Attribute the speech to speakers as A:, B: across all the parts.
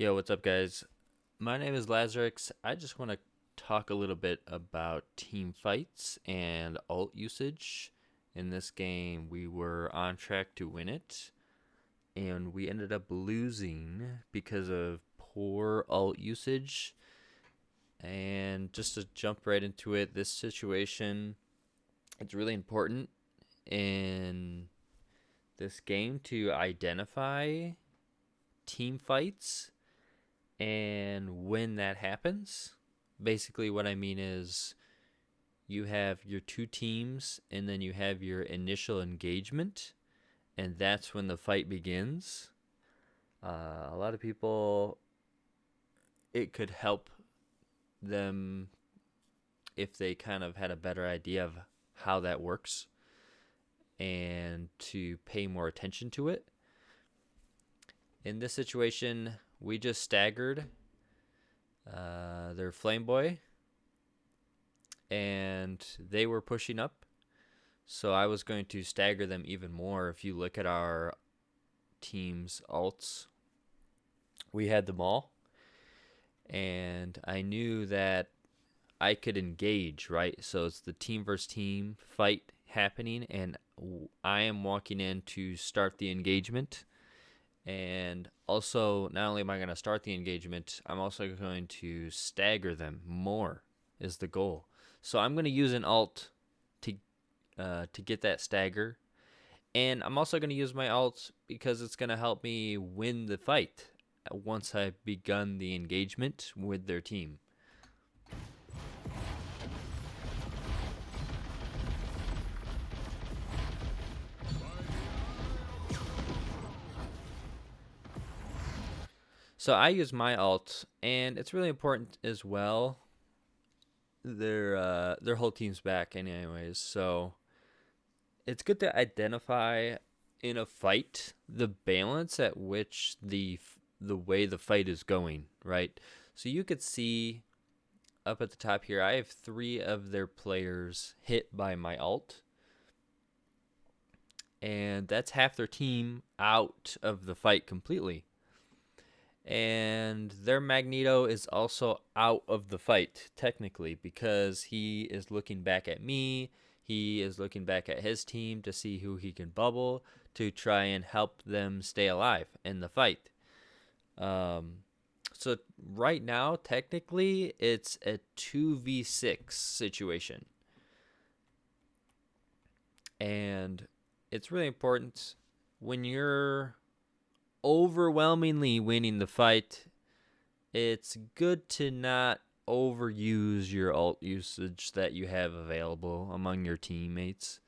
A: Yo, what's up, guys? My name is Lazorix. I just want to talk a little bit about team fights and ult usage. In this game, we were on track to win it, and we ended up losing because of poor ult usage. And just to jump right into it, this situation, it's really important in this game to identify team fights. And when that happens, basically what I mean is you have your two teams and then you have your initial engagement, and that's when the fight begins. A lot of people, it could help them if they kind of had a better idea of how that works and to pay more attention to it. In this situation, we just staggered their Flame Boy, and they were pushing up. So I was going to stagger them even more. If you look at our team's alts, we had them all. And I knew that I could engage, right? So it's the team versus team fight happening, and I am walking in to start the engagement. And also, not only am I going to start the engagement, I'm also going to stagger them more, is the goal. So I'm going to use an alt to get that stagger, and I'm also going to use my alt because it's going to help me win the fight once I've begun the engagement with their team. So I use my alt, and it's really important as well. Their whole team's back anyways, so it's good to identify in a fight the balance at which the way the fight is going, right? So you could see up at the top here, I have 3 of their players hit by my alt, and that's half their team out of the fight completely. And their Magneto is also out of the fight, technically, because he is looking back at me. He is looking back at his team to see who he can bubble to try and help them stay alive in the fight. So right now, technically, it's a 2v6 situation. And it's really important when you're overwhelmingly winning the fight, it's good to not overuse your ult usage that you have available among your teammates.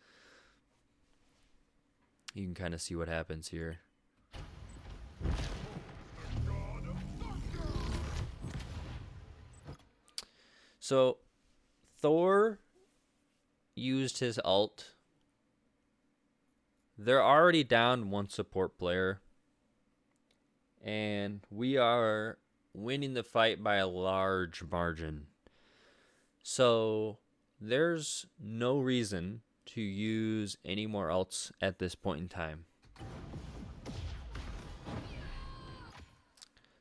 A: You can kind of see what happens here. So Thor used his ult. They're already down one support player, and we are winning the fight by a large margin. So there's no reason to use any more ults at this point in time.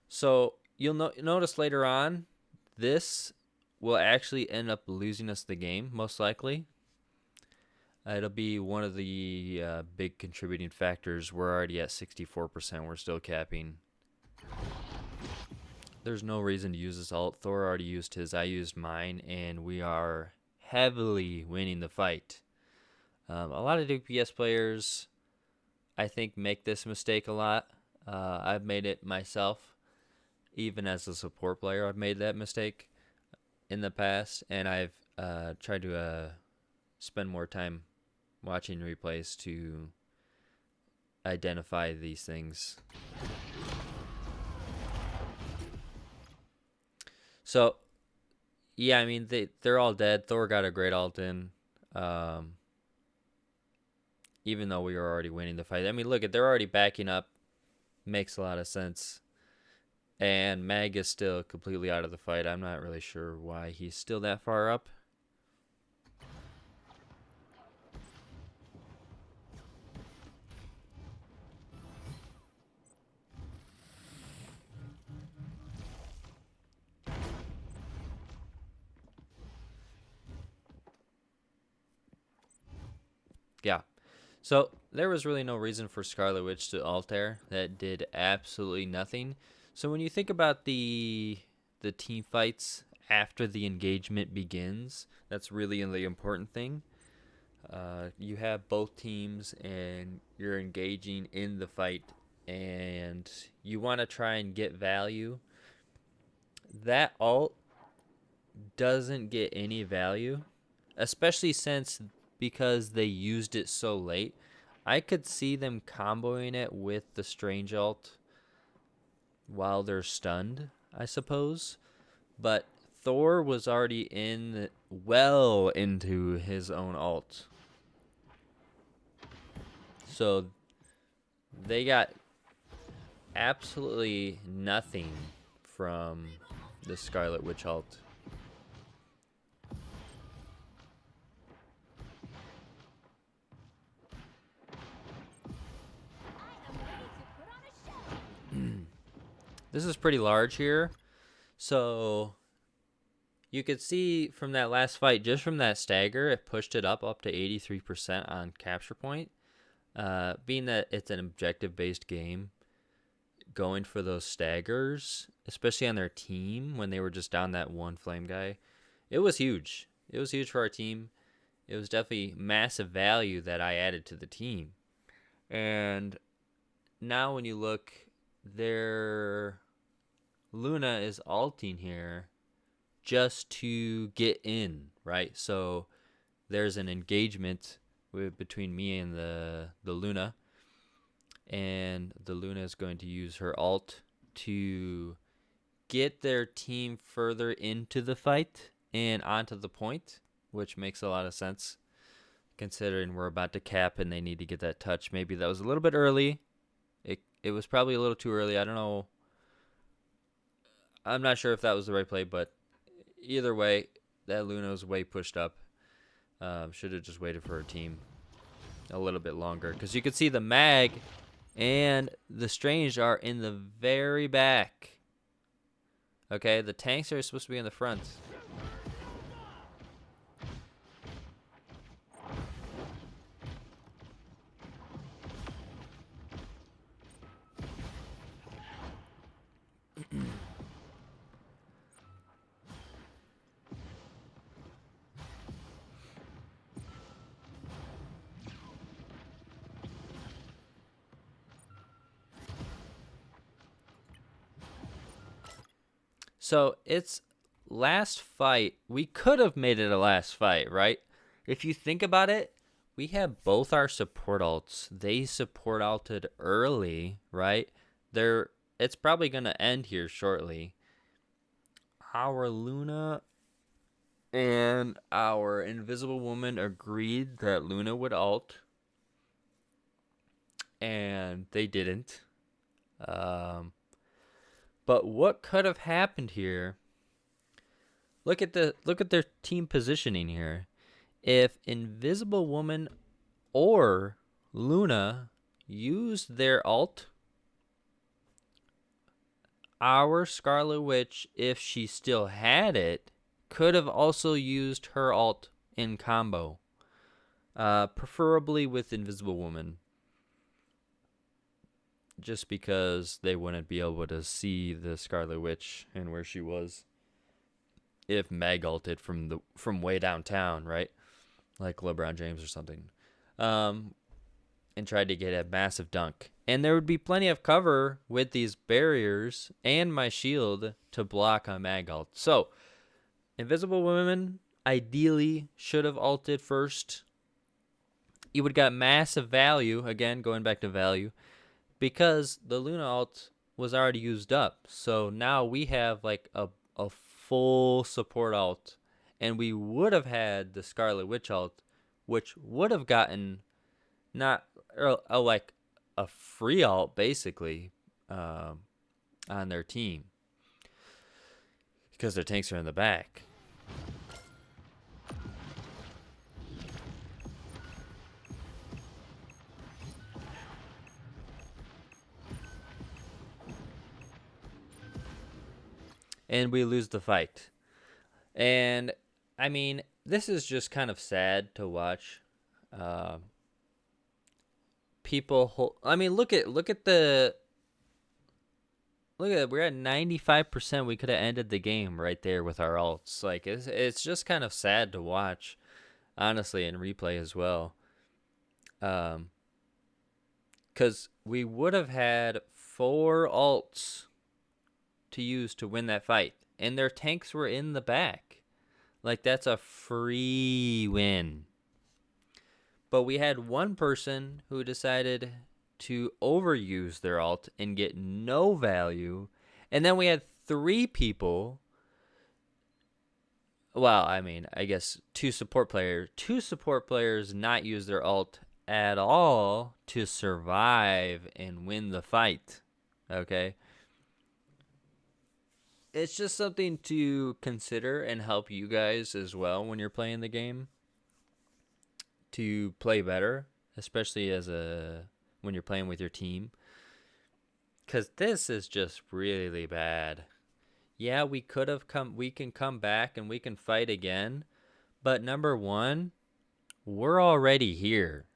A: So you'll notice later on, this will actually end up losing us the game, most likely. It'll be one of the big contributing factors. We're already at 64%. We're still capping. There's no reason to use this ult. Thor already used his. I used mine, and we are heavily winning the fight. A lot of DPS players, I think, make this mistake a lot. I've made it myself. Even as a support player, I've made that mistake in the past, and I've tried to spend more time watching replays to identify these things. So, yeah, I mean, they're all dead. Thor got a great ult in, even though we were already winning the fight. I mean, look, they're already backing up. Makes a lot of sense. And Mag is still completely out of the fight. I'm not really sure why he's still that far up. So there was really no reason for Scarlet Witch to ult there. That did absolutely nothing. So when you think about the team fights after the engagement begins, that's really the important thing. You have both teams and you're engaging in the fight, and you want to try and get value. That ult doesn't get any value, especially since because they used it so late. I could see them comboing it with the strange ult while they're stunned, I suppose. But Thor was already well into his own ult. So they got absolutely nothing from the Scarlet Witch ult. This is pretty large here. So you could see from that last fight, just from that stagger, it pushed it up to 83% on capture point. Being that it's an objective-based game, going for those staggers, especially on their team when they were just down that one flame guy, it was huge. It was huge for our team. It was definitely massive value that I added to the team. And now when you look, their Luna is ulting here just to get in, right? So there's an engagement between me and the Luna, and the Luna is going to use her ult to get their team further into the fight and onto the point, which makes a lot of sense considering we're about to cap and they need to get that touch. Maybe that was a little bit early. It was probably a little too early. I don't know. I'm not sure if that was the right play, but either way, that Luna was way pushed up. Should have just waited for her team a little bit longer, because you could see the mag and the Strange are in the very back. Okay, the tanks are supposed to be in the front. So it's last fight. We could have made it a last fight, right? If you think about it, we have both our support ults. They support ulted early, right? It's probably gonna end here shortly. Our Luna and our Invisible Woman agreed that Luna would ult, and they didn't. But what could have happened here? Look at their team positioning here. If Invisible Woman or Luna used their ult, our Scarlet Witch, if she still had it, could have also used her ult in combo. Preferably with Invisible Woman, just because they wouldn't be able to see the Scarlet Witch and where she was if Meg ulted from way downtown, right? Like LeBron James or something. And tried to get a massive dunk. And there would be plenty of cover with these barriers and my shield to block a mag ult. So, Invisible Woman ideally should have ulted first. You would got massive value, again, going back to value, because the Luna ult was already used up. So now we have like a full support ult, and we would have had the Scarlet Witch ult, which would have gotten not like a free ult basically on their team, because their tanks are in the back. And we lose the fight. And I mean, this is just kind of sad to watch. people. I mean, look at we're at 95%. We could have ended the game right there with our alts. Like it's just kind of sad to watch, honestly, in replay as well. Because we would have had 4 alts to use to win that fight, and their tanks were in the back. Like, that's a free win. But we had one person who decided to overuse their alt and get no value, and then we had 3 people. Well, I mean, I guess 2 support players not use their alt at all to survive and win the fight. Okay? It's just something to consider and help you guys as well when you're playing the game to play better, especially when you're playing with your team. Cuz this is just really bad. Yeah, we can come back and we can fight again, but number 1, we're already here.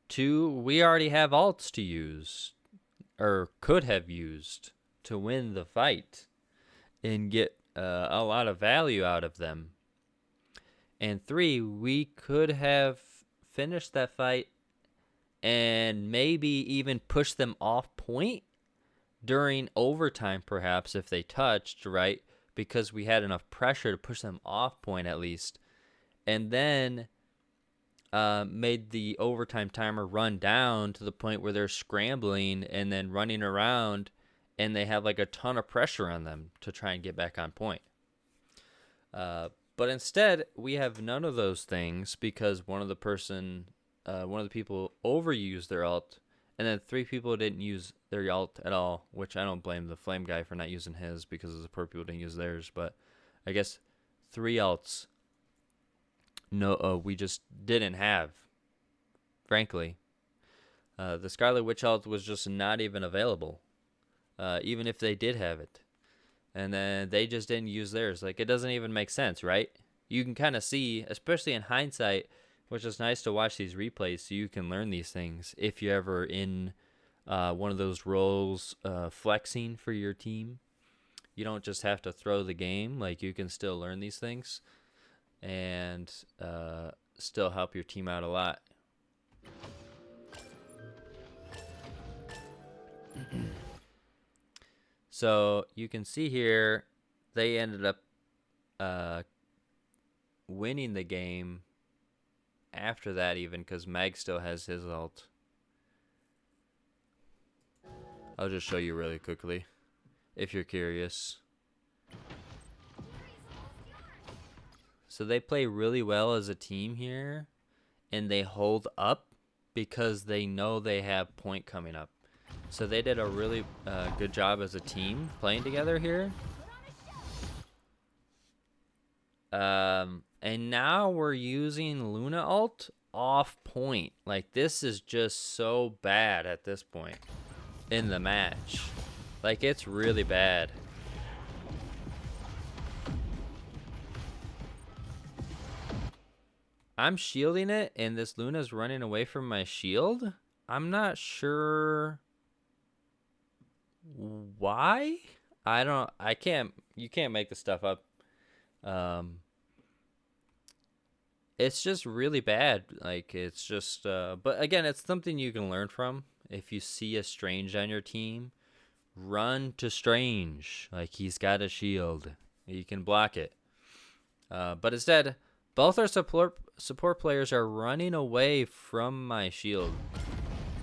A: 2, we already have alts to use, or could have used, to win the fight and get a lot of value out of them. And 3, we could have finished that fight and maybe even push them off point during overtime, perhaps, if they touched, right? Because we had enough pressure to push them off point at least. And then made the overtime timer run down to the point where they're scrambling and then running around, and they have like a ton of pressure on them to try and get back on point. But instead, we have none of those things because one of the people overused their alt, and then 3 people didn't use their alt at all, which I don't blame the flame guy for not using his because the support people didn't use theirs. But I guess 3 alts we just didn't have, frankly. The Scarlet Witch alt was just not even available, even if they did have it. And then they just didn't use theirs. Like, it doesn't even make sense, right? You can kind of see, especially in hindsight, which is nice to watch these replays so you can learn these things if you're ever in one of those roles flexing for your team. You don't just have to throw the game. Like, you can still learn these things and still help your team out a lot. So you can see here, they ended up winning the game after that, even because Mag still has his ult. I'll just show you really quickly if you're curious. So they play really well as a team here, and they hold up because they know they have point coming up. So they did a really good job as a team playing together here. And now we're using Luna ult off point. Like, this is just so bad at this point in the match. Like, it's really bad. I'm shielding it, and this Luna's running away from my shield. I'm not sure why. You can't make this stuff up. It's just really bad. Like, it's just, but again, it's something you can learn from. If you see a Strange on your team, run to Strange. Like, he's got a shield. You can block it. But instead, both our support players are running away from my shield.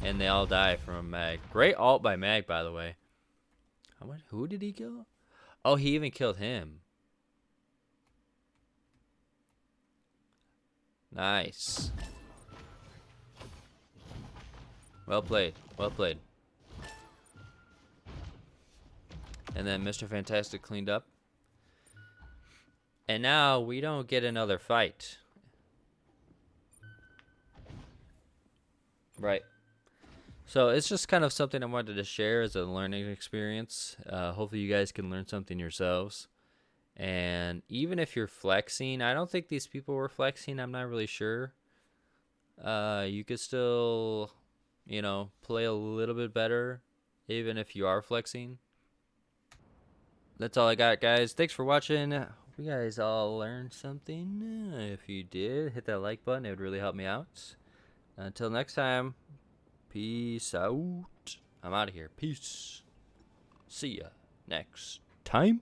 A: And they all die from Mag. Great ult by Mag, by the way. Who did he kill? Oh, he even killed him. Nice. Well played. Well played. And then Mr. Fantastic cleaned up. And now we don't get another fight. Right. So it's just kind of something I wanted to share as a learning experience. Hopefully you guys can learn something yourselves. And even if you're flexing, I don't think these people were flexing. I'm not really sure. You could still play a little bit better, even if you are flexing. That's all I got, guys. Thanks for watching. Hope you guys all learned something. If you did, hit that like button. It would really help me out. Until next time, peace out. I'm out of here. Peace. See ya next time.